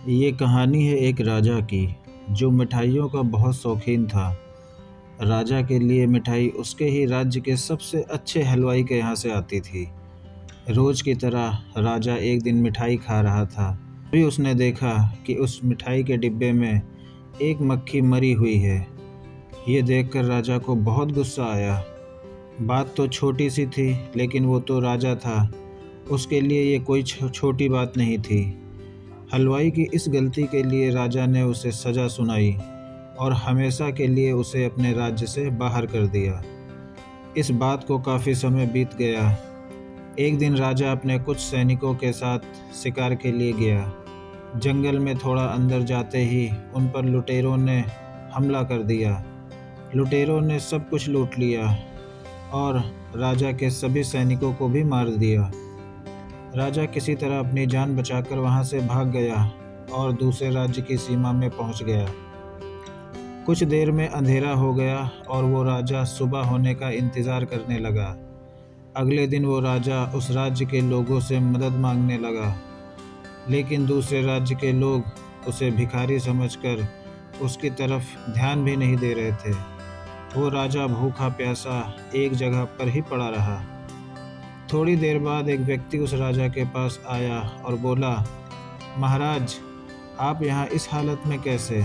ये कहानी है एक राजा की जो मिठाइयों का बहुत शौकीन था। राजा के लिए मिठाई उसके ही राज्य के सबसे अच्छे हलवाई के यहाँ से आती थी। रोज की तरह राजा एक दिन मिठाई खा रहा था। तभी उसने देखा कि उस मिठाई के डिब्बे में एक मक्खी मरी हुई है। ये देखकर राजा को बहुत गुस्सा आया। बात तो छोटी सी थी, लेकिन वो तो राजा था, उसके लिए ये कोई छोटी बात नहीं थी। हलवाई की इस गलती के लिए राजा ने उसे सज़ा सुनाई और हमेशा के लिए उसे अपने राज्य से बाहर कर दिया। इस बात को काफ़ी समय बीत गया। एक दिन राजा अपने कुछ सैनिकों के साथ शिकार के लिए गया। जंगल में थोड़ा अंदर जाते ही उन पर लुटेरों ने हमला कर दिया। लुटेरों ने सब कुछ लूट लिया और राजा के सभी सैनिकों को भी मार दिया। राजा किसी तरह अपनी जान बचाकर वहां से भाग गया और दूसरे राज्य की सीमा में पहुंच गया। कुछ देर में अंधेरा हो गया और वो राजा सुबह होने का इंतज़ार करने लगा। अगले दिन वो राजा उस राज्य के लोगों से मदद मांगने लगा, लेकिन दूसरे राज्य के लोग उसे भिखारी समझकर उसकी तरफ ध्यान भी नहीं दे रहे थे। वो राजा भूखा प्यासा एक जगह पर ही पड़ा रहा। थोड़ी देर बाद एक व्यक्ति उस राजा के पास आया और बोला, महाराज, आप यहाँ इस हालत में कैसे?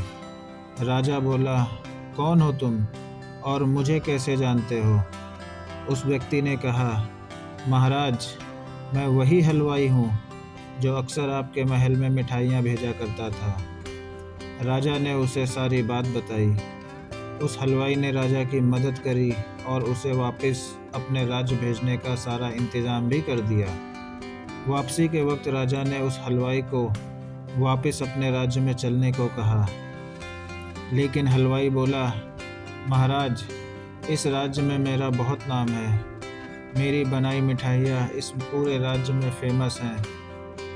राजा बोला, कौन हो तुम और मुझे कैसे जानते हो? उस व्यक्ति ने कहा, महाराज, मैं वही हलवाई हूँ जो अक्सर आपके महल में मिठाइयाँ भेजा करता था। राजा ने उसे सारी बात बताई। उस हलवाई ने राजा की मदद करी और उसे वापस अपने राज्य भेजने का सारा इंतज़ाम भी कर दिया। वापसी के वक्त राजा ने उस हलवाई को वापस अपने राज्य में चलने को कहा, लेकिन हलवाई बोला, महाराज, इस राज्य में मेरा बहुत नाम है। मेरी बनाई मिठाइयाँ इस पूरे राज्य में फेमस हैं।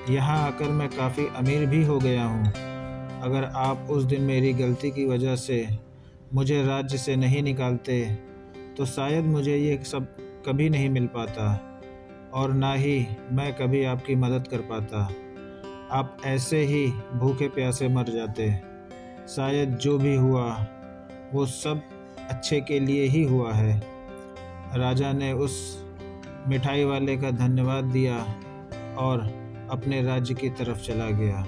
यहाँ आकर मैं काफ़ी अमीर भी हो गया हूँ। अगर आप उस दिन मेरी गलती की वजह से मुझे राज्य से नहीं निकालते तो शायद मुझे ये सब कभी नहीं मिल पाता और ना ही मैं कभी आपकी मदद कर पाता। आप ऐसे ही भूखे प्यासे मर जाते। शायद जो भी हुआ वो सब अच्छे के लिए ही हुआ है। राजा ने उस मिठाई वाले का धन्यवाद दिया और अपने राज्य की तरफ चला गया।